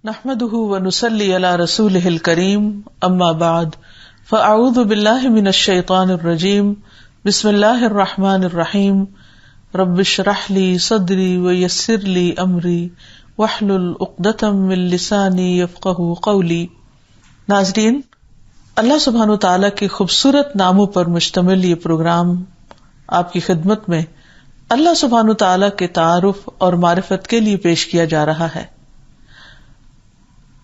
نحمده ونصلي على رسوله الكريم اما بعد فاعوذ بالله من الشيطان الرجيم بسم الله الرحمن الرحيم رب اشرح لي صدري ويسر لي امري واحلل عقدة من لساني يفقهوا قولي۔ ناظرین، اللہ سبحانہ وتعالی کے خوبصورت ناموں پر مشتمل یہ پروگرام آپ کی خدمت میں اللہ سبحانہ وتعالی کے تعارف اور معرفت کے لیے پیش کیا جا رہا ہے۔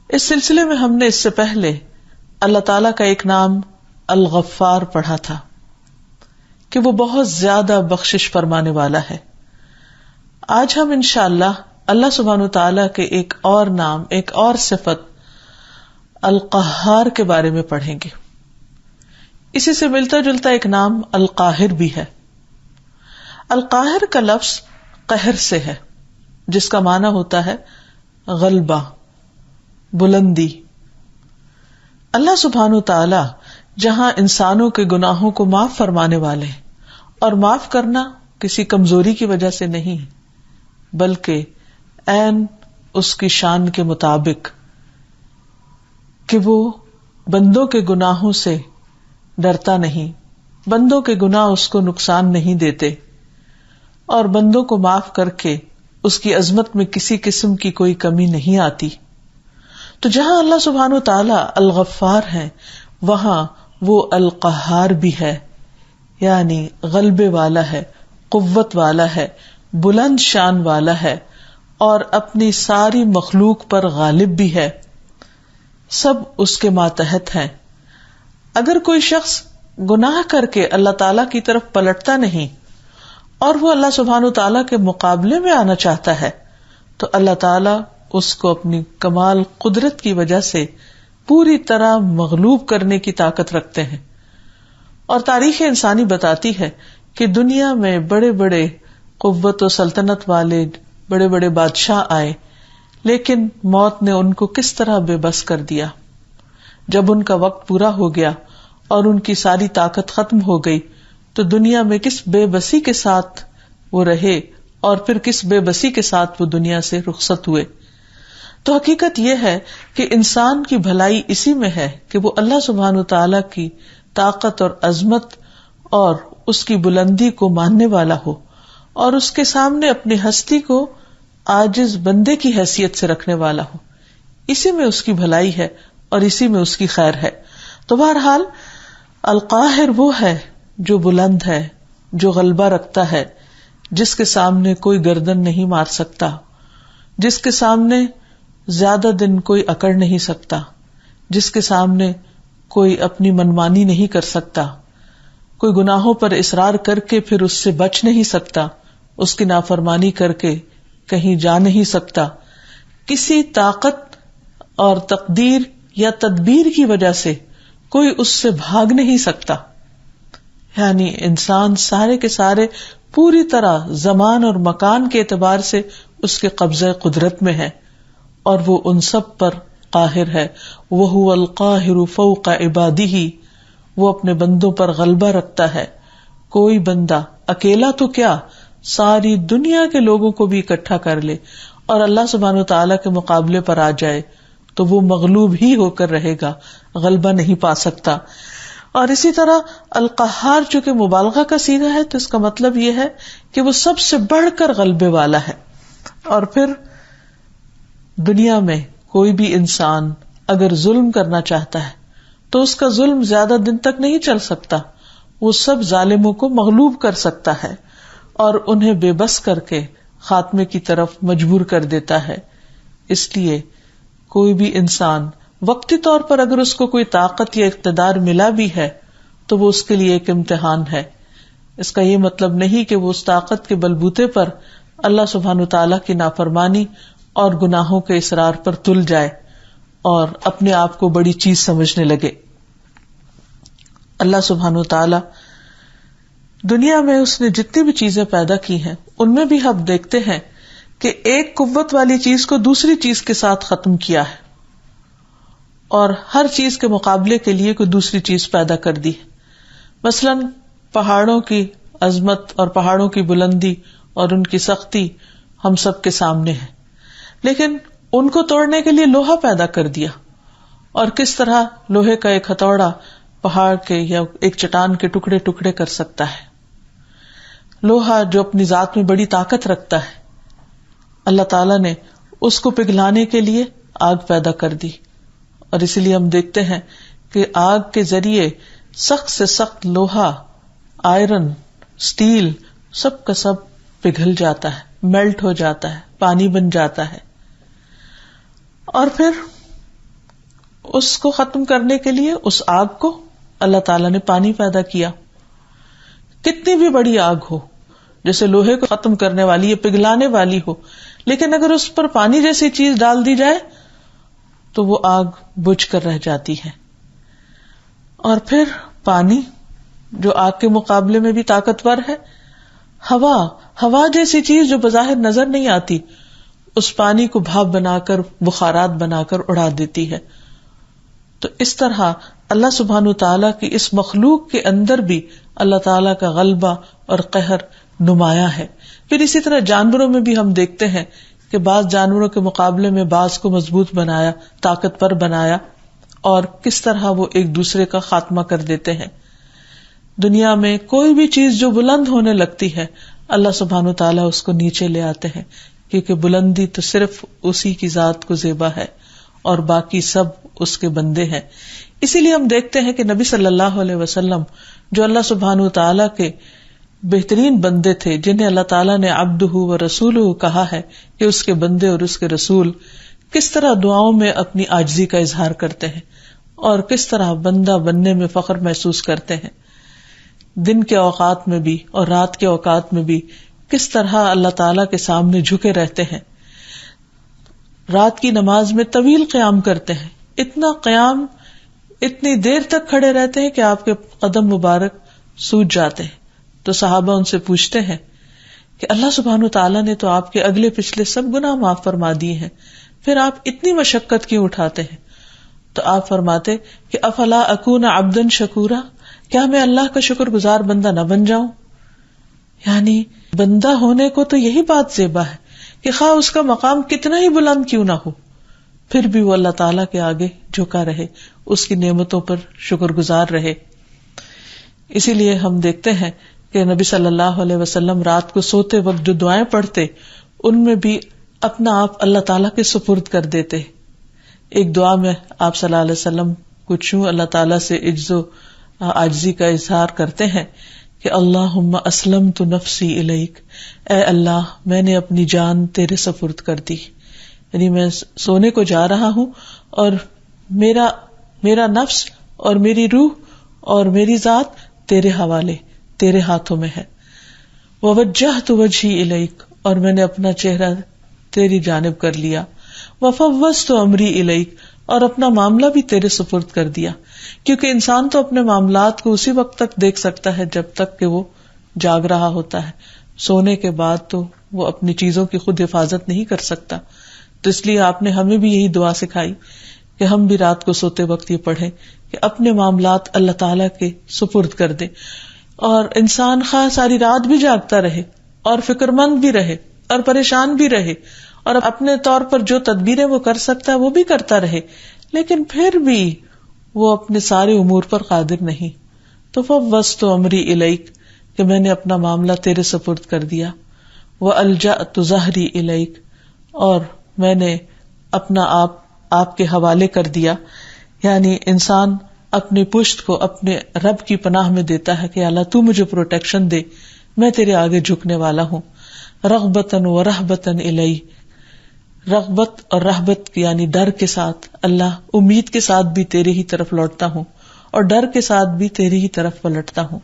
اس سلسلے میں ہم نے اس سے پہلے اللہ تعالیٰ کا ایک نام الغفار پڑھا تھا کہ وہ بہت زیادہ بخشش فرمانے والا ہے۔ آج ہم انشاءاللہ اللہ سبحانہ وتعالیٰ کے ایک اور نام، ایک اور صفت القہار کے بارے میں پڑھیں گے۔ اسی سے ملتا جلتا ایک نام القاہر بھی ہے۔ القاہر کا لفظ قہر سے ہے، جس کا معنی ہوتا ہے غلبہ، بلندی۔ اللہ سبحانہ تعالی جہاں انسانوں کے گناہوں کو معاف فرمانے والے ہیں، اور معاف کرنا کسی کمزوری کی وجہ سے نہیں بلکہ عین اس کی شان کے مطابق کہ وہ بندوں کے گناہوں سے ڈرتا نہیں، بندوں کے گناہ اس کو نقصان نہیں دیتے، اور بندوں کو معاف کر کے اس کی عظمت میں کسی قسم کی کوئی کمی نہیں آتی۔ تو جہاں اللہ سبحانہ تعالی الغفار ہے، وہاں وہ القہار بھی ہے، یعنی غلبے والا ہے، قوت والا ہے، بلند شان والا ہے، اور اپنی ساری مخلوق پر غالب بھی ہے۔ سب اس کے ماتحت ہیں۔ اگر کوئی شخص گناہ کر کے اللہ تعالی کی طرف پلٹتا نہیں اور وہ اللہ سبحانہ تعالی کے مقابلے میں آنا چاہتا ہے، تو اللہ تعالی اس کو اپنی کمال قدرت کی وجہ سے پوری طرح مغلوب کرنے کی طاقت رکھتے ہیں۔ اور تاریخ انسانی بتاتی ہے کہ دنیا میں بڑے بڑے قوت و سلطنت والے بڑے بڑے بادشاہ آئے، لیکن موت نے ان کو کس طرح بے بس کر دیا۔ جب ان کا وقت پورا ہو گیا اور ان کی ساری طاقت ختم ہو گئی، تو دنیا میں کس بے بسی کے ساتھ وہ رہے اور پھر کس بے بسی کے ساتھ وہ دنیا سے رخصت ہوئے۔ تو حقیقت یہ ہے کہ انسان کی بھلائی اسی میں ہے کہ وہ اللہ سبحانہ تعالی کی طاقت اور عظمت اور اس کی بلندی کو ماننے والا ہو، اور اس کے سامنے اپنی ہستی کو عاجز بندے کی حیثیت سے رکھنے والا ہو۔ اسی میں اس کی بھلائی ہے اور اسی میں اس کی خیر ہے۔ تو بہرحال القاہر وہ ہے جو بلند ہے، جو غلبہ رکھتا ہے، جس کے سامنے کوئی گردن نہیں مار سکتا، جس کے سامنے زیادہ دن کوئی اکڑ نہیں سکتا، جس کے سامنے کوئی اپنی منمانی نہیں کر سکتا، کوئی گناہوں پر اصرار کر کے پھر اس سے بچ نہیں سکتا، اس کی نافرمانی کر کے کہیں جا نہیں سکتا، کسی طاقت اور تقدیر یا تدبیر کی وجہ سے کوئی اس سے بھاگ نہیں سکتا۔ یعنی انسان سارے کے سارے پوری طرح زمان اور مکان کے اعتبار سے اس کے قبضہ قدرت میں ہے، اور وہ ان سب پر قاہر ہے۔ وَهُوَ الْقَاهِرُ فَوْقَ عِبَادِهِ، وہ اپنے بندوں پر غلبہ رکھتا ہے۔ کوئی بندہ اکیلا تو کیا، ساری دنیا کے لوگوں کو بھی اکٹھا کر لے اور اللہ سبحانہ وتعالی کے مقابلے پر آ جائے تو وہ مغلوب ہی ہو کر رہے گا، غلبہ نہیں پا سکتا۔ اور اسی طرح القہار چونکہ مبالغہ کا صیغہ ہے، تو اس کا مطلب یہ ہے کہ وہ سب سے بڑھ کر غلبے والا ہے۔ اور پھر دنیا میں کوئی بھی انسان اگر ظلم کرنا چاہتا ہے تو اس کا ظلم زیادہ دن تک نہیں چل سکتا، وہ سب ظالموں کو مغلوب کر سکتا ہے اور انہیں بے بس کر کے خاتمے کی طرف مجبور کر دیتا ہے۔ اس لیے کوئی بھی انسان وقتی طور پر اگر اس کو کوئی طاقت یا اقتدار ملا بھی ہے تو وہ اس کے لیے ایک امتحان ہے۔ اس کا یہ مطلب نہیں کہ وہ اس طاقت کے بلبوتے پر اللہ سبحانہ تعالیٰ کی نافرمانی اور گناہوں کے اصرار پر تل جائے اور اپنے آپ کو بڑی چیز سمجھنے لگے۔ اللہ سبحانہ تعالیٰ دنیا میں اس نے جتنی بھی چیزیں پیدا کی ہیں ان میں بھی ہم دیکھتے ہیں کہ ایک قوت والی چیز کو دوسری چیز کے ساتھ ختم کیا ہے، اور ہر چیز کے مقابلے کے لیے کوئی دوسری چیز پیدا کر دی ہے۔ مثلاً پہاڑوں کی عظمت اور پہاڑوں کی بلندی اور ان کی سختی ہم سب کے سامنے ہے، لیکن ان کو توڑنے کے لیے لوہا پیدا کر دیا، اور کس طرح لوہے کا ایک ہتھوڑا پہاڑ کے یا ایک چٹان کے ٹکڑے ٹکڑے کر سکتا ہے. لوہا جو اپنی ذات میں بڑی طاقت رکھتا ہے، اللہ تعالیٰ نے اس کو پگھلانے کے لیے آگ پیدا کر دی. اور اسی لیے ہم دیکھتے ہیں کہ آگ کے ذریعے سخت سے سخت لوہا، آئرن، اسٹیل سب کا سب پگھل جاتا ہے، میلٹ ہو جاتا ہے، پانی بن جاتا ہے. اور پھر اس کو ختم کرنے کے لیے اس آگ کو اللہ تعالیٰ نے پانی پیدا کیا. کتنی بھی بڑی آگ ہو، جیسے لوہے کو ختم کرنے والی یا پگھلانے والی ہو، لیکن اگر اس پر پانی جیسی چیز ڈال دی جائے تو وہ آگ بجھ کر رہ جاتی ہے. اور پھر پانی جو آگ کے مقابلے میں بھی طاقتور ہے، ہوا جیسی چیز جو بظاہر نظر نہیں آتی، اس پانی کو بھاپ بنا کر، بخارات بنا کر اڑا دیتی ہے. تو اس طرح اللہ سبحانہ تعالیٰ کی اس مخلوق کے اندر بھی اللہ تعالیٰ کا غلبہ اور قہر نمایاں ہے. پھر اسی طرح جانوروں میں بھی ہم دیکھتے ہیں کہ بعض جانوروں کے مقابلے میں بعض کو مضبوط بنایا، طاقتور بنایا، اور کس طرح وہ ایک دوسرے کا خاتمہ کر دیتے ہیں. دنیا میں کوئی بھی چیز جو بلند ہونے لگتی ہے، اللہ سبحانہ تعالیٰ اس کو نیچے لے آتے ہیں، کیونکہ بلندی تو صرف اسی کی ذات کو زیبا ہے اور باقی سب اس کے بندے ہیں. اسی لیے ہم دیکھتے ہیں کہ نبی صلی اللہ علیہ وسلم جو اللہ سبحانہ تعالیٰ کے بہترین بندے تھے، جنہیں اللہ تعالیٰ نے عبدہ و رسولہ کہا ہے کہ اس کے بندے اور اس کے رسول، کس طرح دعاؤں میں اپنی عاجزی کا اظہار کرتے ہیں اور کس طرح بندہ بننے میں فخر محسوس کرتے ہیں. دن کے اوقات میں بھی اور رات کے اوقات میں بھی کس طرح اللہ تعالیٰ کے سامنے جھکے رہتے ہیں. رات کی نماز میں طویل قیام کرتے ہیں، اتنا قیام، اتنی دیر تک کھڑے رہتے ہیں کہ آپ کے قدم مبارک سوج جاتے ہیں. تو صحابہ ان سے پوچھتے ہیں کہ اللہ سبحانہ تعالیٰ نے تو آپ کے اگلے پچھلے سب گناہ معاف فرما دیے ہیں، پھر آپ اتنی مشقت کیوں اٹھاتے ہیں؟ تو آپ فرماتے کہ افلا اکون عبدا شکورا، کیا میں اللہ کا شکر گزار بندہ نہ بن جاؤں؟ یعنی بندہ ہونے کو تو یہی بات زیبا ہے کہ خواہ اس کا مقام کتنا ہی بلند کیوں نہ ہو، پھر بھی وہ اللہ تعالیٰ کے آگے جھکا رہے، اس کی نعمتوں پر شکر گزار رہے. اسی لیے ہم دیکھتے ہیں کہ نبی صلی اللہ علیہ وسلم رات کو سوتے وقت جو دعائیں پڑھتے، ان میں بھی اپنا آپ اللہ تعالیٰ کے سپرد کر دیتے. ایک دعا میں آپ صلی اللہ علیہ وسلم کچھ یوں اللہ تعالیٰ سے عجز و عاجزی کا اظہار کرتے ہیں کہ اللہم اسلمت نفسی الیک، اے اللہ میں نے اپنی جان تیرے سپرد کر دی. یعنی میں سونے کو جا رہا ہوں اور میرا نفس اور میری روح اور میری ذات تیرے حوالے، تیرے ہاتھوں میں ہے. ووجہت وجہی الیک، اور میں نے اپنا چہرہ تیری جانب کر لیا. وفوضت امری الیک، اور اپنا معاملہ بھی تیرے سپرد کر دیا. کیونکہ انسان تو اپنے معاملات کو اسی وقت تک دیکھ سکتا ہے جب تک کہ وہ جاگ رہا ہوتا ہے. سونے کے بعد تو وہ اپنی چیزوں کی خود حفاظت نہیں کر سکتا. تو اس لیے آپ نے ہمیں بھی یہی دعا سکھائی کہ ہم بھی رات کو سوتے وقت یہ پڑھیں کہ اپنے معاملات اللہ تعالیٰ کے سپرد کر دیں. اور انسان خواہ ساری رات بھی جاگتا رہے اور فکر مند بھی رہے اور پریشان بھی رہے اور اپنے طور پر جو تدبیریں وہ کر سکتا ہے وہ بھی کرتا رہے، لیکن پھر بھی وہ اپنے سارے امور پر قادر نہیں. تو فوضت امری الیک، کہ میں نے اپنا معاملہ تیرے سپرد کر دیا. والجأت ظہری الیک، اور میں نے اپنا آپ کے حوالے کر دیا. یعنی انسان اپنی پشت کو اپنے رب کی پناہ میں دیتا ہے کہ اللہ تو مجھے پروٹیکشن دے، میں تیرے آگے جھکنے والا ہوں. رغبتاً و رہبتاً الی، رغبت اور رہبت یعنی ڈر کے ساتھ، اللہ امید کے ساتھ بھی تیرے ہی طرف لوٹتا ہوں اور ڈر کے ساتھ بھی تیرے ہی طرف پلٹتا ہوں.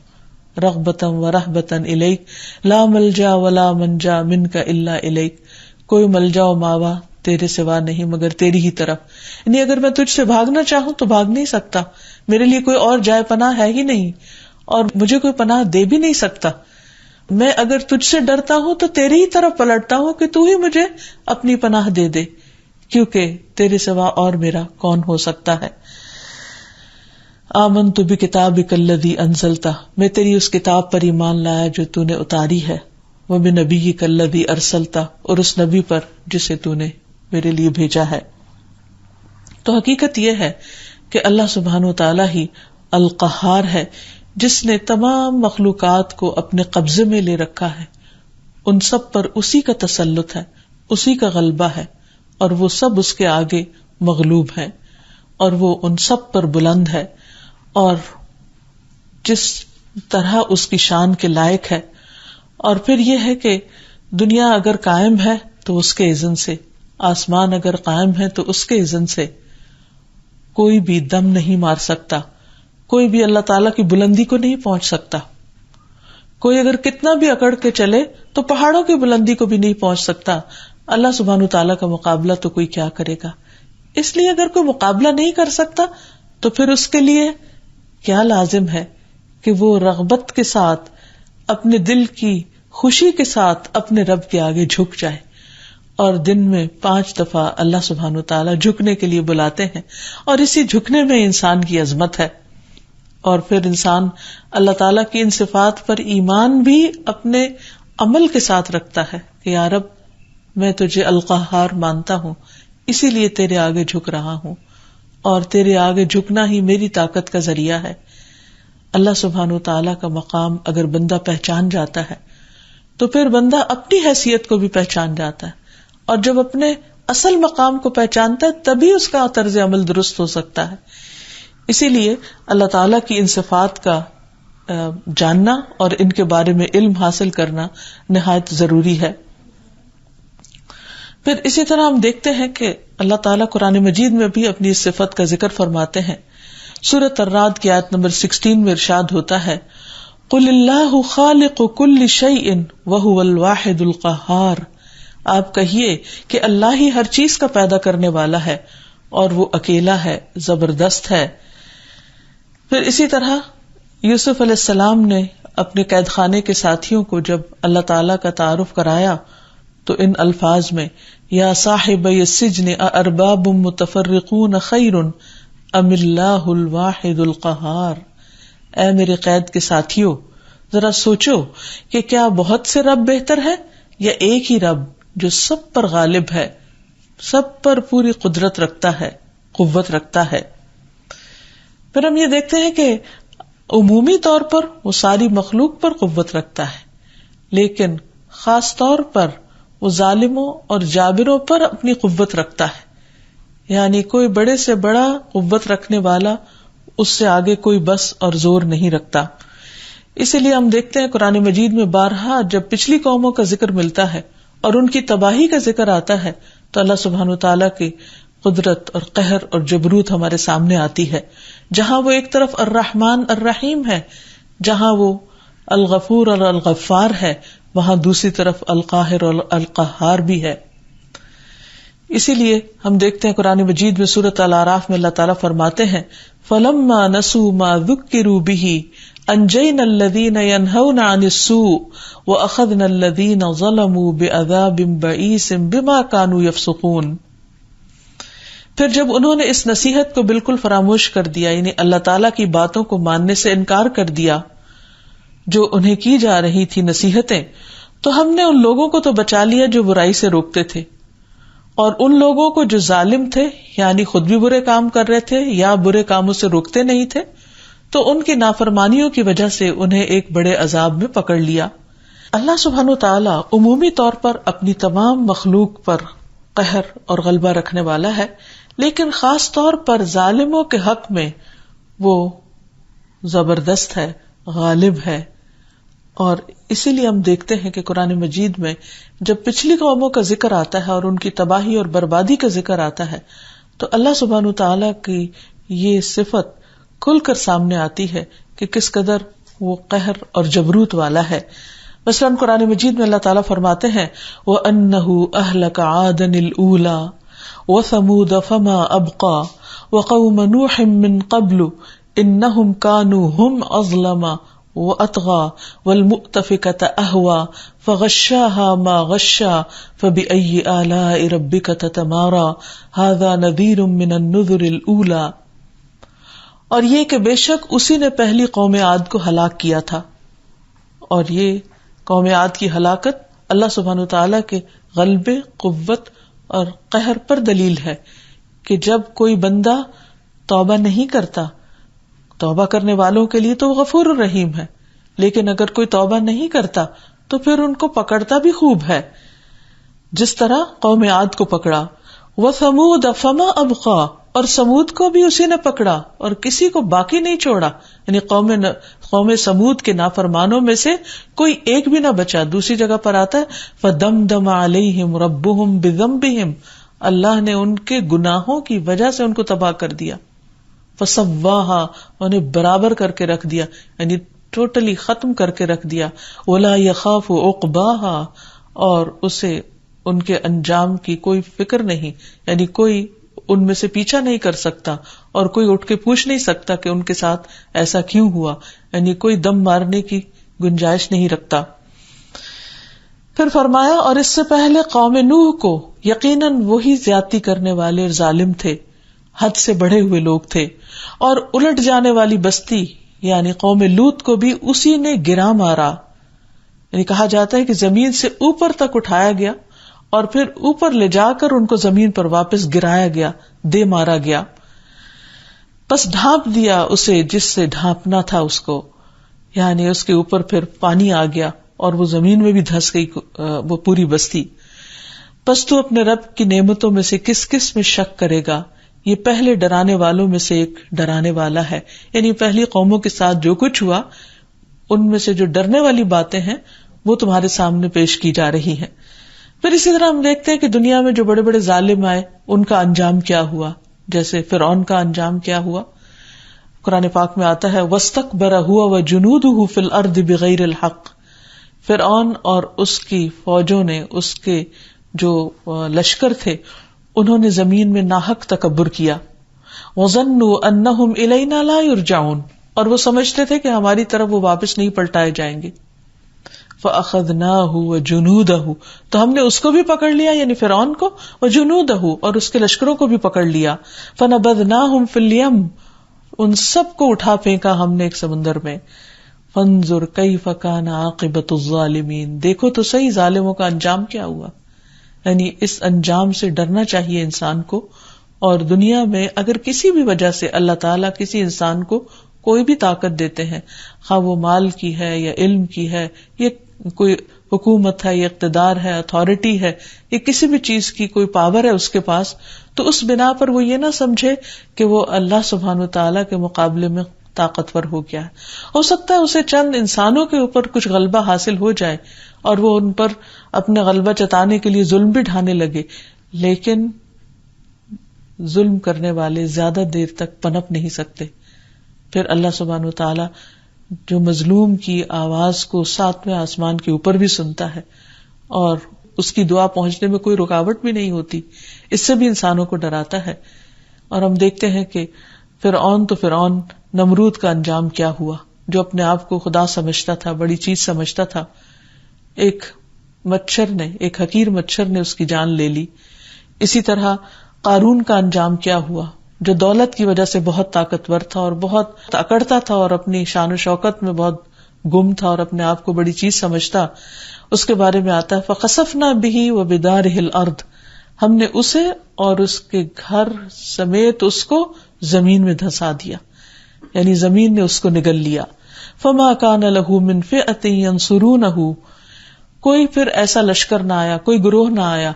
رغبتاً و رہبتاً الیک، لا ملجا ولا منجا منک الا الیک، کوئی ملجا و ماوا تیرے سوا نہیں مگر تیری ہی طرف. یعنی اگر میں تجھ سے بھاگنا چاہوں تو بھاگ نہیں سکتا، میرے لیے کوئی اور جائے پناہ ہے ہی نہیں اور مجھے کوئی پناہ دے بھی نہیں سکتا. میں اگر تجھ سے ڈرتا ہوں تو تیری ہی طرف پلٹتا ہوں کہ تو ہی مجھے اپنی پناہ دے دے، کیونکہ تیرے سوا اور میرا کون ہو سکتا ہے. آمنت بکتابک الذی انزلت، میں تیری اس کتاب پر ایمان لایا جو تو نے اتاری ہے. وبنبیک الذی ارسلت، اور اس نبی پر جسے تو نے میرے لیے بھیجا ہے. تو حقیقت یہ ہے کہ اللہ سبحانہ و تعالی ہی القہار ہے جس نے تمام مخلوقات کو اپنے قبضے میں لے رکھا ہے. ان سب پر اسی کا تسلط ہے, اسی کا غلبہ ہے, اور وہ سب اس کے آگے مغلوب ہیں, اور وہ ان سب پر بلند ہے اور جس طرح اس کی شان کے لائق ہے. اور پھر یہ ہے کہ دنیا اگر قائم ہے تو اس کے اذن سے, آسمان اگر قائم ہے تو اس کے اذن سے. کوئی بھی دم نہیں مار سکتا, کوئی بھی اللہ تعالیٰ کی بلندی کو نہیں پہنچ سکتا. کوئی اگر کتنا بھی اکڑ کے چلے تو پہاڑوں کی بلندی کو بھی نہیں پہنچ سکتا. اللہ سبحانہ تعالیٰ کا مقابلہ تو کوئی کیا کرے گا. اس لیے اگر کوئی مقابلہ نہیں کر سکتا تو پھر اس کے لیے کیا لازم ہے کہ وہ رغبت کے ساتھ, اپنے دل کی خوشی کے ساتھ اپنے رب کے آگے جھک جائے. اور دن میں 5 دفعہ اللہ سبحانہ تعالیٰ جھکنے کے لیے بلاتے ہیں, اور اسی جھکنے میں انسان کی عظمت ہے. اور پھر انسان اللہ تعالیٰ کی ان صفات پر ایمان بھی اپنے عمل کے ساتھ رکھتا ہے کہ یا رب میں تجھے القہار مانتا ہوں, اسی لیے تیرے آگے جھک رہا ہوں, اور تیرے آگے جھکنا ہی میری طاقت کا ذریعہ ہے. اللہ سبحانہ تعالیٰ کا مقام اگر بندہ پہچان جاتا ہے تو پھر بندہ اپنی حیثیت کو بھی پہچان جاتا ہے, اور جب اپنے اصل مقام کو پہچانتا ہے تبھی اس کا طرز عمل درست ہو سکتا ہے. اسی لیے اللہ تعالیٰ کی ان صفات کا جاننا اور ان کے بارے میں علم حاصل کرنا نہایت ضروری ہے. پھر اسی طرح ہم دیکھتے ہیں کہ اللہ تعالیٰ قرآن مجید میں بھی اپنی اس صفت کا ذکر فرماتے ہیں. سورۃ الرعد کی آیت نمبر 16 میں ارشاد ہوتا ہے, قل اللہ خالق کل شیء وہو الواحد القہار. آپ کہیے کہ اللہ ہی ہر چیز کا پیدا کرنے والا ہے اور وہ اکیلا ہے, زبردست ہے. پھر اسی طرح یوسف علیہ السلام نے اپنے قید خانے کے ساتھیوں کو جب اللہ تعالیٰ کا تعارف کرایا تو ان الفاظ میں, یا صاحبی السجن اارباب متفرقون خیر ام اللہ الواحد القہار. اے میرے قید کے ساتھیوں, ذرا سوچو کہ کیا بہت سے رب بہتر ہے یا ایک ہی رب جو سب پر غالب ہے, سب پر پوری قدرت رکھتا ہے, قوت رکھتا ہے. پھر ہم یہ دیکھتے ہیں کہ عمومی طور پر وہ ساری مخلوق پر قوت رکھتا ہے, لیکن خاص طور پر وہ ظالموں اور جابروں پر اپنی قوت رکھتا ہے. یعنی کوئی بڑے سے بڑا قوت رکھنے والا اس سے آگے کوئی بس اور زور نہیں رکھتا. اسی لیے ہم دیکھتے ہیں قرآن مجید میں بارہا جب پچھلی قوموں کا ذکر ملتا ہے اور ان کی تباہی کا ذکر آتا ہے تو اللہ سبحانہ تعالیٰ کی قدرت اور قہر اور جبروت ہمارے سامنے آتی ہے. جہاں وہ ایک طرف الرحمن الرحیم ہے, جہاں وہ الغفور اور الغفار ہے, وہاں دوسری طرف القاہر اور القہار بھی ہے. اسی لیے ہم دیکھتے ہیں قرآن مجید میں سورۃ الاعراف میں اللہ تعالیٰ فرماتے ہیں, فَلَمَّا نَسُوا مَا ذُكِّرُوا بِهِ أَنجَيْنَا الَّذِينَ يَنْهَوْنَ عَنِ السُّوءِ وَأَخَذْنَا الَّذِينَ ظَلَمُوا بِعَذَابٍ بَئِيسٍ بِمَا كَانُوا يَفْسُقُونَ. پھر جب انہوں نے اس نصیحت کو بالکل فراموش کر دیا, یعنی اللہ تعالیٰ کی باتوں کو ماننے سے انکار کر دیا جو انہیں کی جا رہی تھی نصیحتیں, تو ہم نے ان لوگوں کو تو بچا لیا جو برائی سے روکتے تھے, اور ان لوگوں کو جو ظالم تھے یعنی خود بھی برے کام کر رہے تھے یا برے کاموں سے روکتے نہیں تھے, تو ان کی نافرمانیوں کی وجہ سے انہیں ایک بڑے عذاب میں پکڑ لیا. اللہ سبحانہ تعالیٰ عمومی طور پر اپنی تمام مخلوق پر قہر اور غلبہ رکھنے والا ہے, لیکن خاص طور پر ظالموں کے حق میں وہ زبردست ہے, غالب ہے. اور اسی لیے ہم دیکھتے ہیں کہ قرآن مجید میں جب پچھلی قوموں کا ذکر آتا ہے اور ان کی تباہی اور بربادی کا ذکر آتا ہے تو اللہ سبحانہ تعالیٰ کی یہ صفت کھل کر سامنے آتی ہے کہ کس قدر وہ قہر اور جبروت والا ہے. مثلاً قرآن مجید میں اللہ تعالیٰ فرماتے ہیں, وَأَنَّهُ أَهْلَكَ عَادًا الْأُولَى وَثَمُودَ فَمَا أَبْقَى وَقَوْمَ نُوحٍ مِّن قَبْلُ إِنَّهُمْ كَانُوا هُمْ أَظْلَمَ وَأَطْغَى وَالْمُؤْتَفِكَةَ أَهْوَى فَغَشَّاهَا مَا غَشَّى فَبِأَيِّ آلَاءِ رَبِّكَ تَتَمَارَى هَذَا نَذِيرٌ مِّنَ النُّذُرِ الْأُولَى. اور یہ کہ بے شک اسی نے پہلی قوم عاد کو ہلاک کیا تھا, اور یہ قوم عاد کی ہلاکت اللہ سبحانہ تعالیٰ کے غلبے, قوت اور قہر پر دلیل ہے کہ جب کوئی بندہ توبہ نہیں کرتا، توبہ کرنے والوں کے لیے تو غفور الرحیم ہے، لیکن اگر کوئی توبہ نہیں کرتا تو پھر ان کو پکڑتا بھی خوب ہے، جس طرح قوم عاد کو پکڑا۔ وَثَمُودَ فَمَا أَبْقَى، اور سمود کو بھی اسی نے پکڑا اور کسی کو باقی نہیں چھوڑا، یعنی قوم سمود کے نافرمانوں میں سے کوئی ایک بھی نہ بچا۔ دوسری جگہ پر آتا ہے فَدَمْدَمَ عَلَيْهِمْ رَبُّهُمْ بِذَنبِهِمْ، اللہ نے ان کے گناہوں کی وجہ سے ان کو تباہ کر دیا۔ فَسَوَّاهَا، انہیں برابر کر کے رکھ دیا، یعنی ٹوٹلی ختم کر کے رکھ دیا۔ وَلَا يَخَافُ عُقْبَاهَا، اور اسے ان کے انجام کی کوئی فکر نہیں، یعنی کوئی ان میں سے پیچھا نہیں کر سکتا اور کوئی اٹھ کے پوچھ نہیں سکتا کہ ان کے ساتھ ایسا کیوں ہوا، یعنی کوئی دم مارنے کی گنجائش نہیں رکھتا۔ پھر فرمایا اور اس سے پہلے قوم نوح کو یقیناً وہی زیادتی کرنے والے اور ظالم تھے، حد سے بڑھے ہوئے لوگ تھے، اور الٹ جانے والی بستی یعنی قوم لوط کو بھی اسی نے گرا مارا، یعنی کہا جاتا ہے کہ زمین سے اوپر تک اٹھایا گیا اور پھر اوپر لے جا کر ان کو زمین پر واپس گرایا گیا، دے مارا گیا۔ بس ڈھانپ دیا اسے جس سے ڈھانپنا تھا اس کو، یعنی اس کے اوپر پھر پانی آ گیا اور وہ زمین میں بھی دھس گئی وہ پوری بستی۔ بس تو اپنے رب کی نعمتوں میں سے کس کس میں شک کرے گا، یہ پہلے ڈرانے والوں میں سے ایک ڈرانے والا ہے، یعنی پہلی قوموں کے ساتھ جو کچھ ہوا ان میں سے جو ڈرنے والی باتیں ہیں وہ تمہارے سامنے پیش کی جا رہی ہیں۔ پھر اسی طرح ہم دیکھتے ہیں کہ دنیا میں جو بڑے بڑے ظالم آئے ان کا انجام کیا ہوا، جیسے فرعون کا انجام کیا ہوا۔ قرآن پاک میں آتا ہے وَاسْتَكْبَرَ هُوَ وَجُنُودُهُ فِي الْأَرْضِ بِغَيْرِ الْحَقِّ، فرعون اور اس کی فوجوں نے، اس کے جو لشکر تھے، انہوں نے زمین میں ناحق تکبر کیا۔ وَظَنُّوا أَنَّهُمْ إِلَيْنَا لَا يُرْجَعُونَ، اور وہ سمجھتے تھے کہ ہماری طرف وہ واپس نہیں پلٹائے جائیں گے۔ فَأَخَذْنَاهُ وَجُنُودَهُ، تو ہم نے اس کو بھی پکڑ لیا یعنی فرعون کو، وَجُنُودَهُ، اور اس کے لشکروں کو بھی پکڑ لیا۔ فَنَبَذْنَاهُمْ فِي الْيَمِّ، ان سب کو اٹھا پھینکا ہم نے ایک سمندر میں۔ فَانظُرْ كَيْفَ كَانَ عَاقِبَةُ الظَّالِمِينَ، دیکھو تو صحیح ظالموں کا انجام کیا ہوا۔ یعنی اس انجام سے ڈرنا چاہیے انسان کو، اور دنیا میں اگر کسی بھی وجہ سے اللہ تعالیٰ کسی انسان کو کوئی بھی طاقت دیتے ہیں، خواہ وہ مال کی ہے یا علم کی ہے، یا کوئی حکومت ہے یا اقتدار ہے، اتھارٹی ہے، یا کسی بھی چیز کی کوئی پاور ہے اس کے پاس، تو اس بنا پر وہ یہ نہ سمجھے کہ وہ اللہ سبحانہ وتعالیٰ کے مقابلے میں طاقتور ہو گیا ہے۔ ہو سکتا ہے اسے چند انسانوں کے اوپر کچھ غلبہ حاصل ہو جائے اور وہ ان پر اپنے غلبہ جتانے کے لیے ظلم بھی ڈھانے لگے، لیکن ظلم کرنے والے زیادہ دیر تک پنپ نہیں سکتے۔ پھر اللہ سبحانہ وتعالیٰ جو مظلوم کی آواز کو ساتویں آسمان کے اوپر بھی سنتا ہے، اور اس کی دعا پہنچنے میں کوئی رکاوٹ بھی نہیں ہوتی، اس سے بھی انسانوں کو ڈراتا ہے۔ اور ہم دیکھتے ہیں کہ فرعون نمرود کا انجام کیا ہوا، جو اپنے آپ کو خدا سمجھتا تھا، بڑی چیز سمجھتا تھا، ایک حقیر مچھر نے اس کی جان لے لی۔ اسی طرح قارون کا انجام کیا ہوا، جو دولت کی وجہ سے بہت طاقتور تھا اور بہت اکڑتا تھا اور اپنی شان و شوکت میں بہت گم تھا اور اپنے آپ کو بڑی چیز سمجھتا۔ اس کے بارے میں آتا ہے فَخَسَفْنَا بِهِ وَبِدَارِهِ الْأَرْضِ، ہم نے اسے اور اس کے گھر سمیت اس کو زمین میں دھسا دیا، یعنی زمین نے اس کو نگل لیا۔ فَمَا كَانَ لَهُ مِنْ فِئَةٍ يَنْصُرُونَهُ، کوئی پھر ایسا لشکر نہ آیا، کوئی گروہ نہ آیا،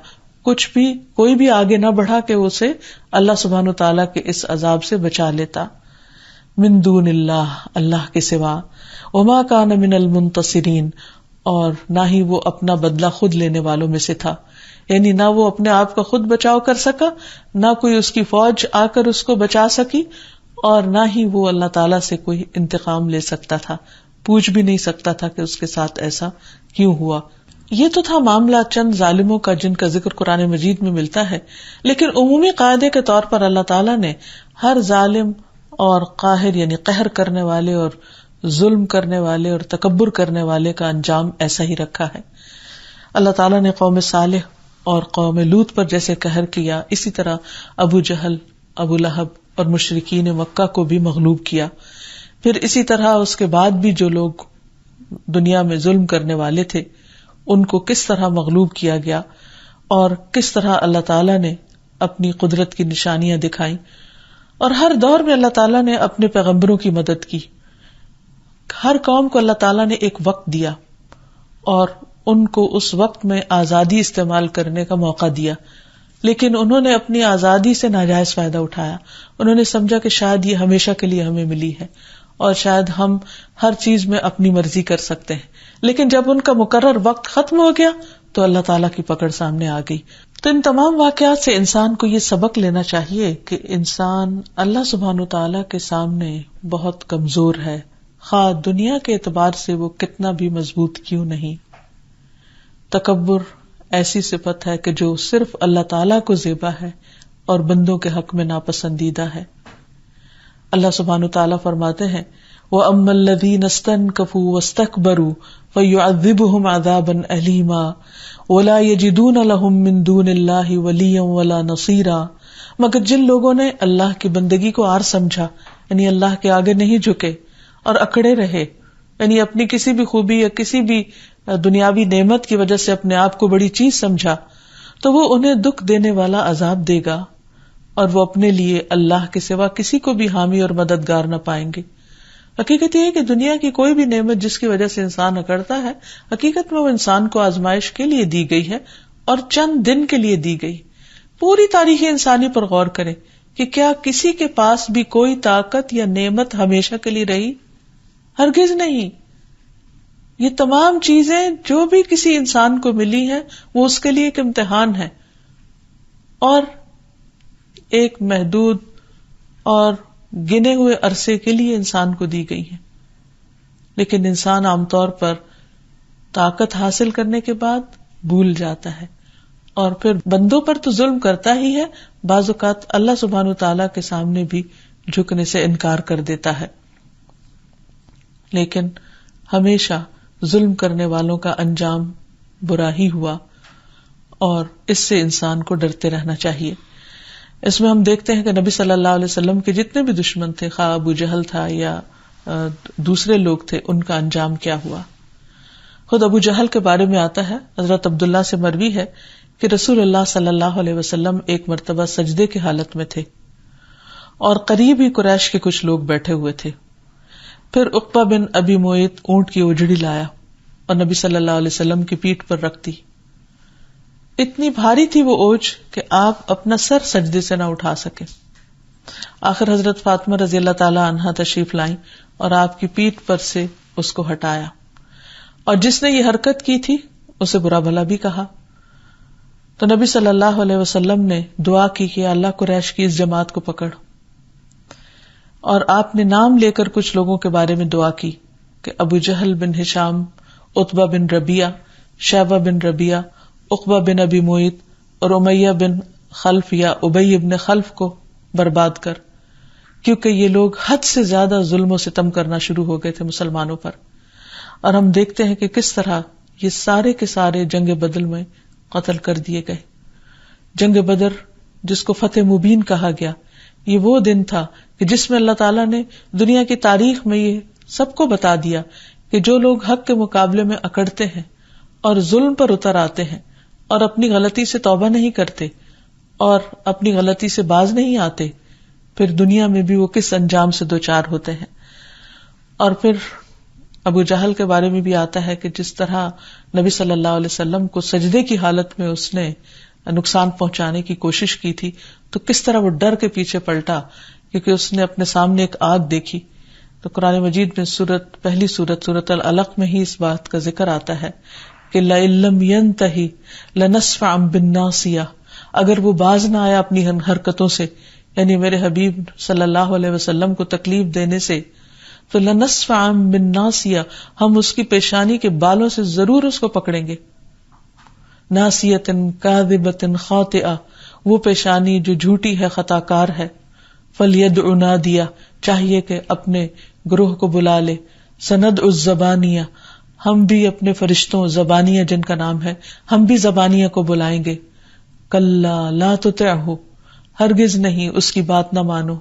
کوئی بھی آگے نہ بڑھا کہ اسے اللہ سبحانہ وتعالیٰ کے اس عذاب سے بچا لیتا۔ من دون اللہ، اللہ کے سوا۔ وما کان من المنتصرین، اور نہ ہی وہ اپنا بدلہ خود لینے والوں میں سے تھا، یعنی نہ وہ اپنے آپ کا خود بچاؤ کر سکا، نہ کوئی اس کی فوج آ کر اس کو بچا سکی، اور نہ ہی وہ اللہ تعالیٰ سے کوئی انتقام لے سکتا تھا، پوچھ بھی نہیں سکتا تھا کہ اس کے ساتھ ایسا کیوں ہوا۔ یہ تو تھا معاملہ چند ظالموں کا جن کا ذکر قرآن مجید میں ملتا ہے، لیکن عمومی قاعدے کے طور پر اللہ تعالیٰ نے ہر ظالم اور قاہر یعنی قہر کرنے والے اور ظلم کرنے والے اور تکبر کرنے والے کا انجام ایسا ہی رکھا ہے۔ اللہ تعالیٰ نے قوم صالح اور قوم لوط پر جیسے قہر کیا، اسی طرح ابو جہل، ابو لہب اور مشرکین مکہ کو بھی مغلوب کیا۔ پھر اسی طرح اس کے بعد بھی جو لوگ دنیا میں ظلم کرنے والے تھے ان کو کس طرح مغلوب کیا گیا، اور کس طرح اللہ تعالیٰ نے اپنی قدرت کی نشانیاں دکھائیں، اور ہر دور میں اللہ تعالیٰ نے اپنے پیغمبروں کی مدد کی. ہر قوم کو اللہ تعالیٰ نے ایک وقت دیا اور ان کو اس وقت میں آزادی استعمال کرنے کا موقع دیا، لیکن انہوں نے اپنی آزادی سے ناجائز فائدہ اٹھایا. انہوں نے سمجھا کہ شاید یہ ہمیشہ کے لیے ہمیں ملی ہے اور شاید ہم ہر چیز میں اپنی مرضی کر سکتے ہیں، لیکن جب ان کا مقرر وقت ختم ہو گیا تو اللہ تعالیٰ کی پکڑ سامنے آ گئی. تو ان تمام واقعات سے انسان کو یہ سبق لینا چاہیے کہ انسان اللہ سبحانہ وتعالیٰ کے سامنے بہت کمزور ہے، خواہ دنیا کے اعتبار سے وہ کتنا بھی مضبوط کیوں نہیں. تکبر ایسی صفت ہے کہ جو صرف اللہ تعالیٰ کو زیبا ہے اور بندوں کے حق میں ناپسندیدہ ہے. اللہ سبحانہ وتعالیٰ فرماتے ہیں وَأَمَّا الَّذِينَ اسْتَنكَفُوا وَاسْتَكْبَرُوا فَيُعَذِّبُهُمْ عَذَابًا أَلِيمًا وَلَا يَجِدُونَ لَهُم مِّن دُونِ اللَّهِ وَلِيًّا وَلَا نَصِيرًا. مگر جن لوگوں نے اللہ کی بندگی کو عار سمجھا، یعنی اللہ کے آگے نہیں جھکے اور اکڑے رہے، یعنی اپنی کسی بھی خوبی یا کسی بھی دنیاوی نعمت کی وجہ سے اپنے آپ کو بڑی چیز سمجھا، تو وہ انہیں دکھ دینے والا عذاب دے گا اور وہ اپنے لیے اللہ کے سوا کسی کو بھی حامی اور مددگار نہ پائیں گے. حقیقت یہ ہے کہ دنیا کی کوئی بھی نعمت جس کی وجہ سے انسان اکڑتا ہے، حقیقت میں وہ انسان کو آزمائش کے لیے دی گئی ہے اور چند دن کے لیے دی گئی. پوری تاریخ انسانی پر غور کریں کہ کیا کسی کے پاس بھی کوئی طاقت یا نعمت ہمیشہ کے لیے رہی؟ ہرگز نہیں. یہ تمام چیزیں جو بھی کسی انسان کو ملی ہیں وہ اس کے لیے ایک امتحان ہے اور ایک محدود اور گنے ہوئے عرصے کے لیے انسان کو دی گئی ہیں. لیکن انسان عام طور پر طاقت حاصل کرنے کے بعد بھول جاتا ہے اور پھر بندوں پر تو ظلم کرتا ہی ہے، بعض اوقات اللہ سبحانہ وتعالیٰ کے سامنے بھی جھکنے سے انکار کر دیتا ہے. لیکن ہمیشہ ظلم کرنے والوں کا انجام برا ہی ہوا اور اس سے انسان کو ڈرتے رہنا چاہیے. اس میں ہم دیکھتے ہیں کہ نبی صلی اللہ علیہ وسلم کے جتنے بھی دشمن تھے، خواہ ابو جہل تھا یا دوسرے لوگ تھے، ان کا انجام کیا ہوا. خود ابو جہل کے بارے میں آتا ہے، حضرت عبداللہ سے مروی ہے کہ رسول اللہ صلی اللہ علیہ وسلم ایک مرتبہ سجدے کی حالت میں تھے اور قریب ہی قریش کے کچھ لوگ بیٹھے ہوئے تھے. پھر عقبہ بن ابی معیط اونٹ کی اجڑی لایا اور نبی صلی اللہ علیہ وسلم کی پیٹھ پر رکھ دی. اتنی بھاری تھی وہ اوج کہ آپ اپنا سر سجدے سے نہ اٹھا سکے. آخر حضرت فاطمہ رضی اللہ تعالی عنہا تشریف لائیں اور آپ کی پیٹھ پر سے اس کو ہٹایا، اور جس نے یہ حرکت کی تھی اسے برا بھلا بھی کہا. تو نبی صلی اللہ علیہ وسلم نے دعا کی کہ اللہ قریش کی اس جماعت کو پکڑ، اور آپ نے نام لے کر کچھ لوگوں کے بارے میں دعا کی کہ ابو جہل بن ہشام، عتبہ بن ربیعہ، شیبہ بن ربیعہ، عقبہ بن ابی معیط اور امیہ بن خلف یا ابی بن خلف کو برباد کر، کیونکہ یہ لوگ حد سے زیادہ ظلم و ستم کرنا شروع ہو گئے تھے مسلمانوں پر. اور ہم دیکھتے ہیں کہ کس طرح یہ سارے کے سارے جنگ بدر میں قتل کر دیے گئے. جنگ بدر جس کو فتح مبین کہا گیا، یہ وہ دن تھا کہ جس میں اللہ تعالیٰ نے دنیا کی تاریخ میں یہ سب کو بتا دیا کہ جو لوگ حق کے مقابلے میں اکڑتے ہیں اور ظلم پر اتر آتے ہیں اور اپنی غلطی سے توبہ نہیں کرتے اور اپنی غلطی سے باز نہیں آتے، پھر دنیا میں بھی وہ کس انجام سے دوچار ہوتے ہیں. اور پھر ابو جہل کے بارے میں بھی آتا ہے کہ جس طرح نبی صلی اللہ علیہ وسلم کو سجدے کی حالت میں اس نے نقصان پہنچانے کی کوشش کی تھی، تو کس طرح وہ ڈر کے پیچھے پلٹا کیونکہ اس نے اپنے سامنے ایک آگ دیکھی. تو قرآن مجید میں پہلی سورت العلق میں ہی اس بات کا ذکر آتا ہے کہ لَإِن لَّمْ يَنْتَهِ لَنَسْفَعًا بِالنَّاصِيَةِ، اگر وہ باز نہ آیا اپنی حرکتوں سے، یعنی میرے حبیب صلی اللہ علیہ وسلم کو تکلیف دینے سے، تو لَنَسْفَعًا بِالنَّاصِيَةِ، ہم اس کی پیشانی کے بالوں سے ضرور اس کو پکڑیں گے. ناصیۃ کاذبۃ خاطئہ، وہ پیشانی جو جھوٹی ہے، خطا کار ہے. فَلْيَدْعُ نَادِیَہ، چاہیے کہ اپنے گروہ کو بلا لے. سَنَدْعُ الزَّبَانِیَہ، ہم بھی اپنے فرشتوں زبانیہ جن کا نام ہے، ہم بھی زبانیہ کو بلائیں گے. کَلَّا لَا تُطِعْهُ، ہرگز نہیں اس کی بات نہ مانو،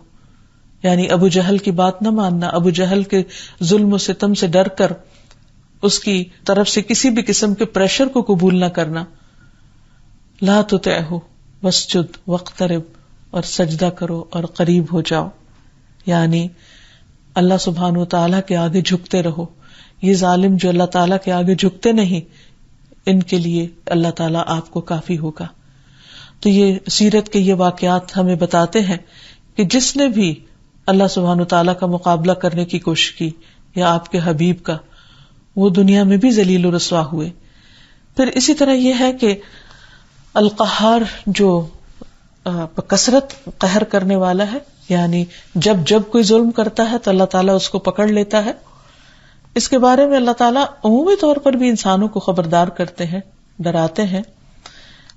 یعنی ابو جہل کی بات نہ ماننا، ابو جہل کے ظلم و ستم سے ڈر کر اس کی طرف سے کسی بھی قسم کے پریشر کو قبول نہ کرنا. لا تطعہ واسجد واقترب، اور سجدہ کرو اور قریب ہو جاؤ، یعنی اللہ سبحانہ و تعالیٰ کے آگے جھکتے رہو. یہ ظالم جو اللہ تعالیٰ کے آگے جھکتے نہیں، ان کے لیے اللہ تعالیٰ آپ کو کافی ہوگا. تو یہ سیرت کے یہ واقعات ہمیں بتاتے ہیں کہ جس نے بھی اللہ سبحانہ و تعالیٰ کا مقابلہ کرنے کی کوشش کی یا آپ کے حبیب کا، وہ دنیا میں بھی ذلیل و رسوا ہوئے. پھر اسی طرح یہ ہے کہ القہار جو کثرت قہر کرنے والا ہے، یعنی جب کوئی ظلم کرتا ہے تو اللہ تعالیٰ اس کو پکڑ لیتا ہے. اس کے بارے میں اللہ تعالیٰ عمومی طور پر بھی انسانوں کو خبردار کرتے ہیں، ڈراتے ہیں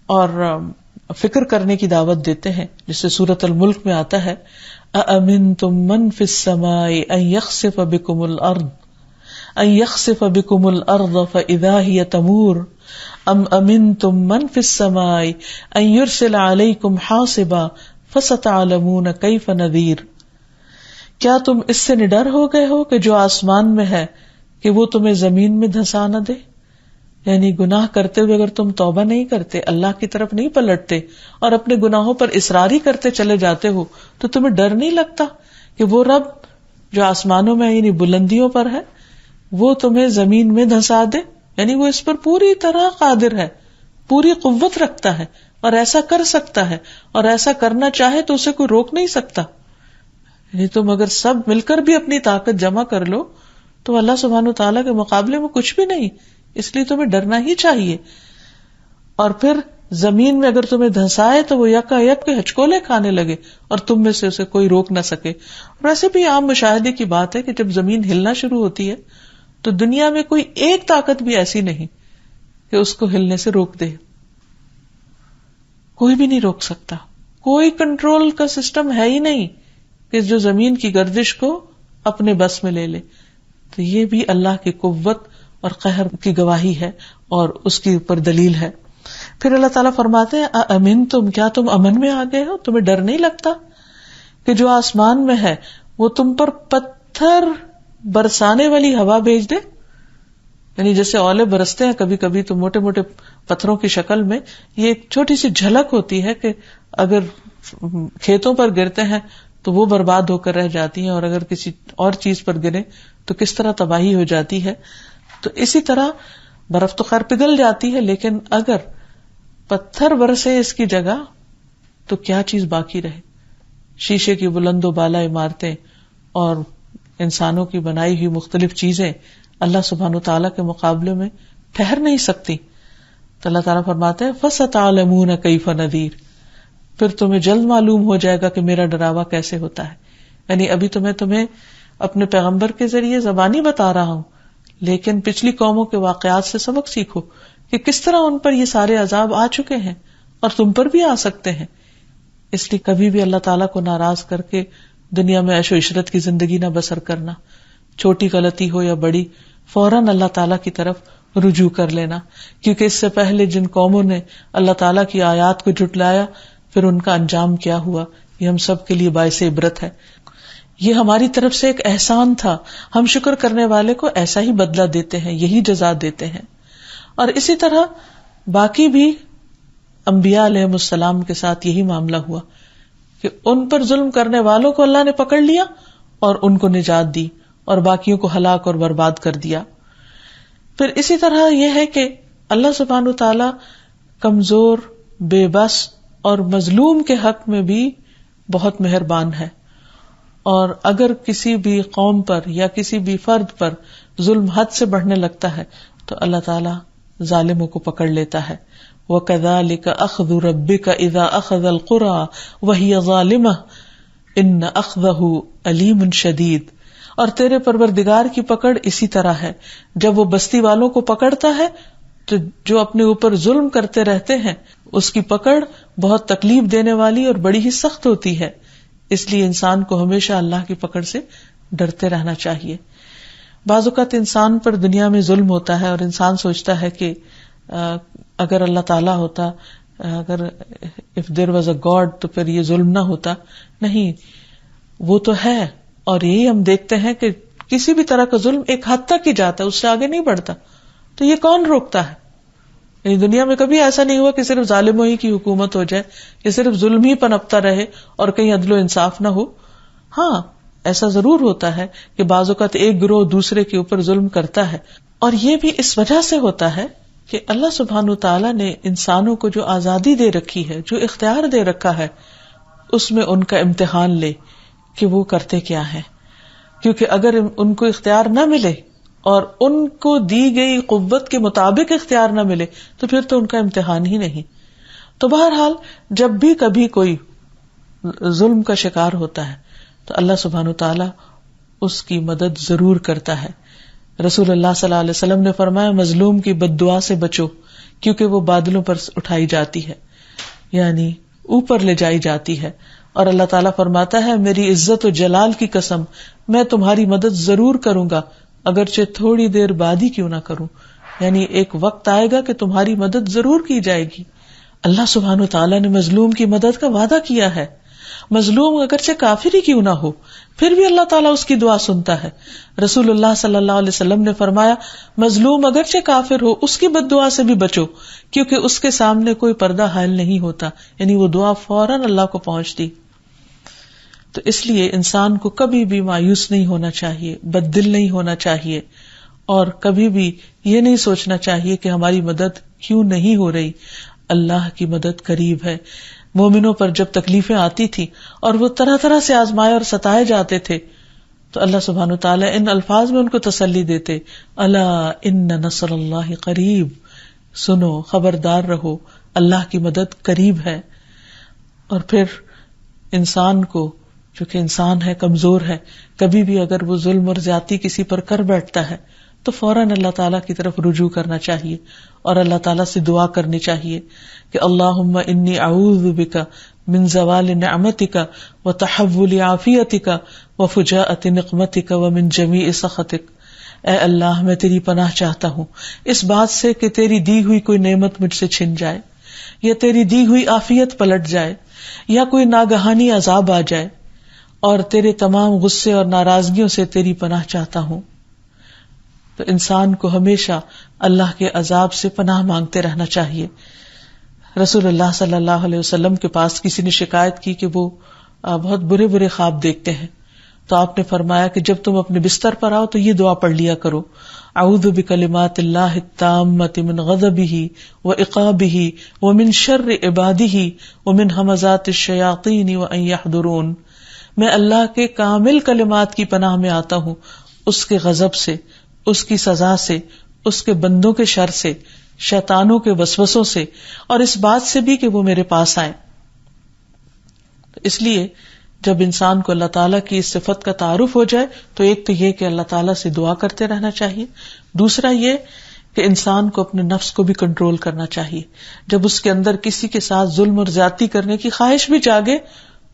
اور فکر کرنے کی دعوت دیتے ہیں. جسے سورۃ الملک میں آتا ہے اَأَمِنْتُمْ مَنْ فِي السَّمَاءِ أَنْ يَخْسِفَ بِكُمُ الْأَرْضَ فَإِذَا هِيَ تَمُورُ أَمْ أَمِنْتُمْ مَنْ فِي السَّمَاءِ أَنْ يُرْسِلَ عَلَيْكُمْ حَاصِبًا فَسَتَعْلَمُونَ كَيْفَ نَذِيرٌ. کیا تم اس سے نڈر ہو گئے ہو کہ جو آسمان میں ہے کہ وہ تمہیں زمین میں دھسا نہ دے؟ یعنی گناہ کرتے ہوئے اگر تم توبہ نہیں کرتے، اللہ کی طرف نہیں پلٹتے اور اپنے گناہوں پر اصراری کرتے چلے جاتے ہو، تو تمہیں ڈر نہیں لگتا کہ وہ رب جو آسمانوں میں یعنی بلندیوں پر ہے وہ تمہیں زمین میں دھسا دے؟ یعنی وہ اس پر پوری طرح قادر ہے، پوری قوت رکھتا ہے اور ایسا کر سکتا ہے، اور ایسا کرنا چاہے تو اسے کوئی روک نہیں سکتا. یعنی تم اگر سب مل کر بھی اپنی طاقت جمع کر لو تو اللہ سبحانہ وتعالیٰ کے مقابلے میں کچھ بھی نہیں، اس لیے تمہیں ڈرنا ہی چاہیے. اور پھر زمین میں اگر تمہیں دھسائے تو وہ یکا یک کے ہچکولے کھانے لگے اور تم میں سے اسے کوئی روک نہ سکے. اور ایسے بھی عام مشاہدے کی بات ہے کہ جب زمین ہلنا شروع ہوتی ہے تو دنیا میں کوئی ایک طاقت بھی ایسی نہیں کہ اس کو ہلنے سے روک دے. کوئی بھی نہیں روک سکتا، کوئی کنٹرول کا سسٹم ہے ہی نہیں کہ جو زمین کی گردش کو اپنے بس میں لے لے. تو یہ بھی اللہ کی قوت اور قہر کی گواہی ہے اور اس کی اوپر دلیل ہے. پھر اللہ تعالیٰ فرماتے ہیں اَأَمِنْتُمْ، کیا تم امن میں آ گئے ہو؟ تمہیں ڈر نہیں لگتا کہ جو آسمان میں ہے وہ تم پر پتھر برسانے والی ہوا بھیج دے؟ یعنی جیسے اولے برستے ہیں کبھی کبھی تو موٹے موٹے پتھروں کی شکل میں، یہ ایک چھوٹی سی جھلک ہوتی ہے کہ اگر کھیتوں پر گرتے ہیں تو وہ برباد ہو کر رہ جاتی ہیں، اور اگر کسی اور چیز پر گرے تو کس طرح تباہی ہو جاتی ہے. تو اسی طرح برف تو خیر پگھل جاتی ہے، لیکن اگر پتھر برسے اس کی جگہ تو کیا چیز باقی رہے؟ شیشے کی بلند و بالا عمارتیں اور انسانوں کی بنائی ہوئی مختلف چیزیں اللہ سبحانہ وتعالیٰ کے مقابلے میں ٹھہر نہیں سکتی. تو اللہ تعالیٰ فرماتے ہیں فَسَتَعْلَمُونَ كَيْفَ نَذِيرٌ، پھر تمہیں جلد معلوم ہو جائے گا کہ میرا ڈراوا کیسے ہوتا ہے. یعنی ابھی تو میں تمہیں اپنے پیغمبر کے ذریعے زبانی بتا رہا ہوں، لیکن پچھلی قوموں کے واقعات سے سبق سیکھو کہ کس طرح ان پر یہ سارے عذاب آ چکے ہیں اور تم پر بھی آ سکتے ہیں. اس لیے کبھی بھی اللہ تعالیٰ کو ناراض کر کے دنیا میں عیش و عشرت کی زندگی نہ بسر کرنا. چھوٹی غلطی ہو یا بڑی، فوراً اللہ تعالیٰ کی طرف رجوع کر لینا، کیونکہ اس سے پہلے جن قوموں نے اللہ تعالیٰ کی آیات کو جھٹلایا پھر ان کا انجام کیا ہوا، یہ ہم سب کے لیے باعث عبرت ہے. یہ ہماری طرف سے ایک احسان تھا، ہم شکر کرنے والے کو ایسا ہی بدلہ دیتے ہیں، یہی جزا دیتے ہیں. اور اسی طرح باقی بھی انبیاء علیہ السلام کے ساتھ یہی معاملہ ہوا کہ ان پر ظلم کرنے والوں کو اللہ نے پکڑ لیا اور ان کو نجات دی اور باقیوں کو ہلاک اور برباد کر دیا. پھر اسی طرح یہ ہے کہ اللہ سبحانہ وتعالی کمزور، بے بس اور مظلوم کے حق میں بھی بہت مہربان ہے. اور اگر کسی بھی قوم پر یا کسی بھی فرد پر ظلم حد سے بڑھنے لگتا ہے تو اللہ تعالی ظالموں کو پکڑ لیتا ہے. وَكَذَلِكَ أَخْذُ رَبِّكَ إِذَا أَخَذَ الْقُرَى وَهِيَ ظَالِمَةٌ إِنَّ أَخْذَهُ أَلِيمٌ شَدِيدٌ. اور تیرے پروردگار کی پکڑ اسی طرح ہے، جب وہ بستی والوں کو پکڑتا ہے تو جو اپنے اوپر ظلم کرتے رہتے ہیں اس کی پکڑ بہت تکلیف دینے والی اور بڑی ہی سخت ہوتی ہے. اس لیے انسان کو ہمیشہ اللہ کی پکڑ سے ڈرتے رہنا چاہیے. بعض اوقات انسان پر دنیا میں ظلم ہوتا ہے اور انسان سوچتا ہے کہ اگر اللہ تعالیٰ ہوتا، اگر if there was a God تو پھر یہ ظلم نہ ہوتا. نہیں، وہ تو ہے، اور یہی ہم دیکھتے ہیں کہ کسی بھی طرح کا ظلم ایک حد تک ہی جاتا ہے، اس سے آگے نہیں بڑھتا. تو یہ کون روکتا ہے؟ یعنی دنیا میں کبھی ایسا نہیں ہوا کہ صرف ظالموں ہی کی حکومت ہو جائے یا صرف ظلم ہی پنپتا رہے اور کہیں عدل و انصاف نہ ہو. ہاں ایسا ضرور ہوتا ہے کہ بعض اوقات ایک گروہ دوسرے کے اوپر ظلم کرتا ہے، اور یہ بھی اس وجہ سے ہوتا ہے کہ اللہ سبحانہ تعالیٰ نے انسانوں کو جو آزادی دے رکھی ہے، جو اختیار دے رکھا ہے، اس میں ان کا امتحان لے کہ وہ کرتے کیا ہے. کیونکہ اگر ان کو اختیار نہ ملے اور ان کو دی گئی قوت کے مطابق اختیار نہ ملے تو پھر تو ان کا امتحان ہی نہیں. تو بہرحال جب بھی کبھی کوئی ظلم کا شکار ہوتا ہے تو اللہ سبحانہ تعالیٰ اس کی مدد ضرور کرتا ہے. رسول اللہ صلی اللہ علیہ وسلم نے فرمایا مظلوم کی بد دعا سے بچو کیونکہ وہ بادلوں پر اٹھائی جاتی ہے، یعنی اوپر لے جائی جاتی ہے. اور اللہ تعالیٰ فرماتا ہے میری عزت و جلال کی قسم میں تمہاری مدد ضرور کروں گا اگرچہ تھوڑی دیر بعد ہی کیوں نہ کروں. یعنی ایک وقت آئے گا کہ تمہاری مدد ضرور کی جائے گی. اللہ سبحانہ تعالیٰ نے مظلوم کی مدد کا وعدہ کیا ہے. مظلوم اگرچہ کافر ہی کیوں نہ ہو پھر بھی اللہ تعالیٰ اس کی دعا سنتا ہے. رسول اللہ صلی اللہ علیہ وسلم نے فرمایا مظلوم اگرچہ کافر ہو اس کی بد دعا سے بھی بچو کیونکہ اس کے سامنے کوئی پردہ حائل نہیں ہوتا، یعنی وہ دعا فوراً اللہ کو پہنچتی. تو اس لیے انسان کو کبھی بھی مایوس نہیں ہونا چاہیے، بد دل نہیں ہونا چاہیے، اور کبھی بھی یہ نہیں سوچنا چاہیے کہ ہماری مدد کیوں نہیں ہو رہی. اللہ کی مدد قریب ہے. مومنوں پر جب تکلیفیں آتی تھی اور وہ طرح طرح سے آزمائے اور ستائے جاتے تھے تو اللہ سبحانہ تعالیٰ ان الفاظ میں ان کو تسلی دیتے الا ان نصر اللہ قریب، سنو خبردار رہو اللہ کی مدد قریب ہے. اور پھر انسان کو چونکہ انسان ہے، کمزور ہے، کبھی بھی اگر وہ ظلم اور زیادتی کسی پر کر بیٹھتا ہے تو فوراً اللہ تعالیٰ کی طرف رجوع کرنا چاہیے اور اللہ تعالیٰ سے دعا کرنی چاہیے کہ اللہم انی اعوذ بک من زوال نعمتک وتحول عافیتک وفجاءۃ نقمتک ومن جمیع سخطک. اے اللہ میں تیری پناہ چاہتا ہوں اس بات سے کہ تیری دی ہوئی کوئی نعمت مجھ سے چھن جائے، یا تیری دی ہوئی عافیت پلٹ جائے، یا کوئی ناگہانی عذاب آ جائے، اور تیرے تمام غصے اور ناراضگیوں سے تیری پناہ چاہتا ہوں. تو انسان کو ہمیشہ اللہ کے عذاب سے پناہ مانگتے رہنا چاہیے. رسول اللہ صلی اللہ علیہ وسلم کے پاس کسی نے شکایت کی کہ وہ بہت برے برے خواب دیکھتے ہیں، تو آپ نے فرمایا کہ جب تم اپنے بستر پر آؤ تو یہ دعا پڑھ لیا کرو اعوذ بکلمات اللہ التامۃ من غضبہ وعقابہ ومن شر عبادہ ومن ھمزات الشیاطین وان یحضرون. میں اللہ کے کامل کلمات کی پناہ میں آتا ہوں اس کے غضب سے، اس کی سزا سے، اس کے بندوں کے شر سے، شیطانوں کے وسوسوں سے، اور اس بات سے بھی کہ وہ میرے پاس آئے. اس لیے جب انسان کو اللہ تعالیٰ کی اس صفت کا تعارف ہو جائے تو ایک تو یہ کہ اللہ تعالیٰ سے دعا کرتے رہنا چاہیے، دوسرا یہ کہ انسان کو اپنے نفس کو بھی کنٹرول کرنا چاہیے. جب اس کے اندر کسی کے ساتھ ظلم اور زیادتی کرنے کی خواہش بھی جاگے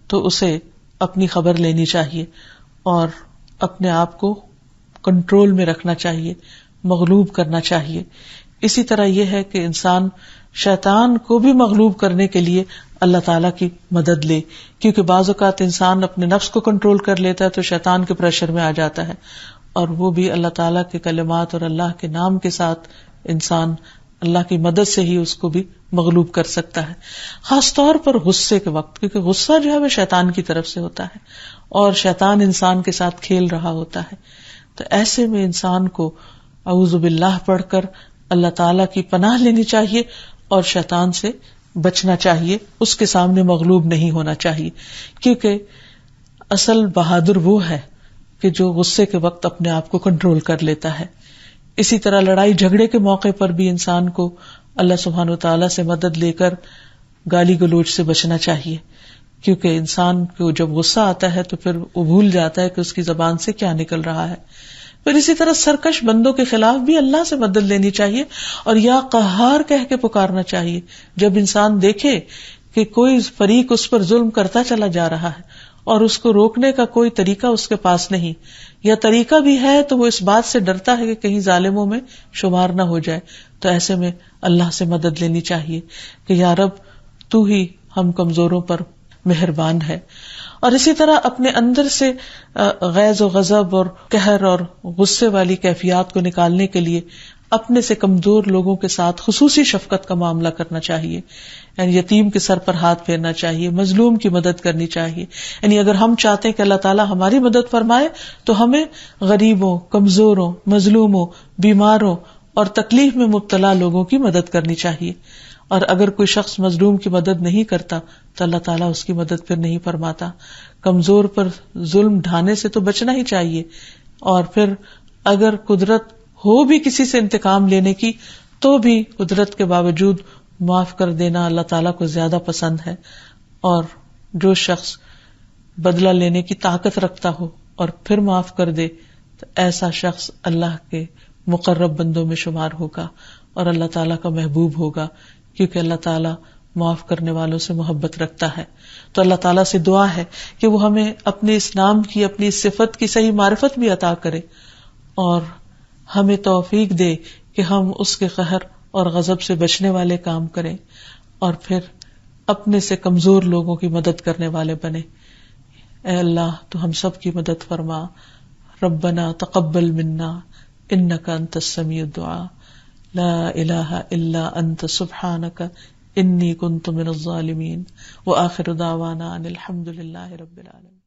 تو اسے اپنی خبر لینی چاہیے اور اپنے آپ کو کنٹرول میں رکھنا چاہیے، مغلوب کرنا چاہیے. اسی طرح یہ ہے کہ انسان شیطان کو بھی مغلوب کرنے کے لیے اللہ تعالیٰ کی مدد لے، کیونکہ بعض اوقات انسان اپنے نفس کو کنٹرول کر لیتا ہے تو شیطان کے پریشر میں آ جاتا ہے، اور وہ بھی اللہ تعالیٰ کے کلمات اور اللہ کے نام کے ساتھ انسان اللہ کی مدد سے ہی اس کو بھی مغلوب کر سکتا ہے. خاص طور پر غصے کے وقت، کیونکہ غصہ جو ہے وہ شیطان کی طرف سے ہوتا ہے اور شیطان انسان کے ساتھ کھیل رہا ہوتا ہے. تو ایسے میں انسان کو اعوذ باللہ پڑھ کر اللہ تعالیٰ کی پناہ لینی چاہیے اور شیطان سے بچنا چاہیے، اس کے سامنے مغلوب نہیں ہونا چاہیے، کیونکہ اصل بہادر وہ ہے کہ جو غصے کے وقت اپنے آپ کو کنٹرول کر لیتا ہے. اسی طرح لڑائی جھگڑے کے موقع پر بھی انسان کو اللہ سبحانہ وتعالیٰ سے مدد لے کر گالی گلوچ سے بچنا چاہیے، کیونکہ انسان کو جب غصہ آتا ہے تو پھر وہ بھول جاتا ہے کہ اس کی زبان سے کیا نکل رہا ہے. پھر اسی طرح سرکش بندوں کے خلاف بھی اللہ سے مدد لینی چاہیے اور یا قہار کہہ کے پکارنا چاہیے. جب انسان دیکھے کہ کوئی فریق اس پر ظلم کرتا چلا جا رہا ہے اور اس کو روکنے کا کوئی طریقہ اس کے پاس نہیں، یا طریقہ بھی ہے تو وہ اس بات سے ڈرتا ہے کہ کہیں ظالموں میں شمار نہ ہو جائے، تو ایسے میں اللہ سے مدد لینی چاہیے کہ یا رب تو ہی ہم کمزوروں پر مہربان ہے. اور اسی طرح اپنے اندر سے غیظ و غضب اور قہر اور غصے والی کیفیات کو نکالنے کے لیے اپنے سے کمزور لوگوں کے ساتھ خصوصی شفقت کا معاملہ کرنا چاہیے. یعنی یتیم کے سر پر ہاتھ پھیرنا چاہیے, مظلوم کی مدد کرنی چاہیے. یعنی اگر ہم چاہتے ہیں کہ اللہ تعالیٰ ہماری مدد فرمائے تو ہمیں غریبوں, کمزوروں, مظلوموں, بیماروں اور تکلیف میں مبتلا لوگوں کی مدد کرنی چاہیے. اور اگر کوئی شخص مظلوم کی مدد نہیں کرتا تو اللہ تعالیٰ اس کی مدد پھر نہیں فرماتا. کمزور پر ظلم ڈھانے سے تو بچنا ہی چاہیے, اور پھر اگر قدرت ہو بھی کسی سے انتقام لینے کی تو بھی قدرت کے باوجود معاف کر دینا اللہ تعالیٰ کو زیادہ پسند ہے. اور جو شخص بدلہ لینے کی طاقت رکھتا ہو اور پھر معاف کر دے تو ایسا شخص اللہ کے مقرب بندوں میں شمار ہوگا اور اللہ تعالیٰ کا محبوب ہوگا, کیونکہ اللہ تعالیٰ معاف کرنے والوں سے محبت رکھتا ہے. تو اللہ تعالیٰ سے دعا ہے کہ وہ ہمیں اپنے اس نام کی, اپنی اس صفت کی صحیح معرفت بھی عطا کرے اور ہمیں توفیق دے کہ ہم اس کے قہر اور غضب سے بچنے والے کام کریں اور پھر اپنے سے کمزور لوگوں کی مدد کرنے والے بنے. اے اللہ تو ہم سب کی مدد فرما. ربنا تقبل منا انک انت السمیع الدعاء لا الہ الا انت سبحانک انی کنت من الظالمین. وآخر دعوانا ان الحمد للہ رب العالمین.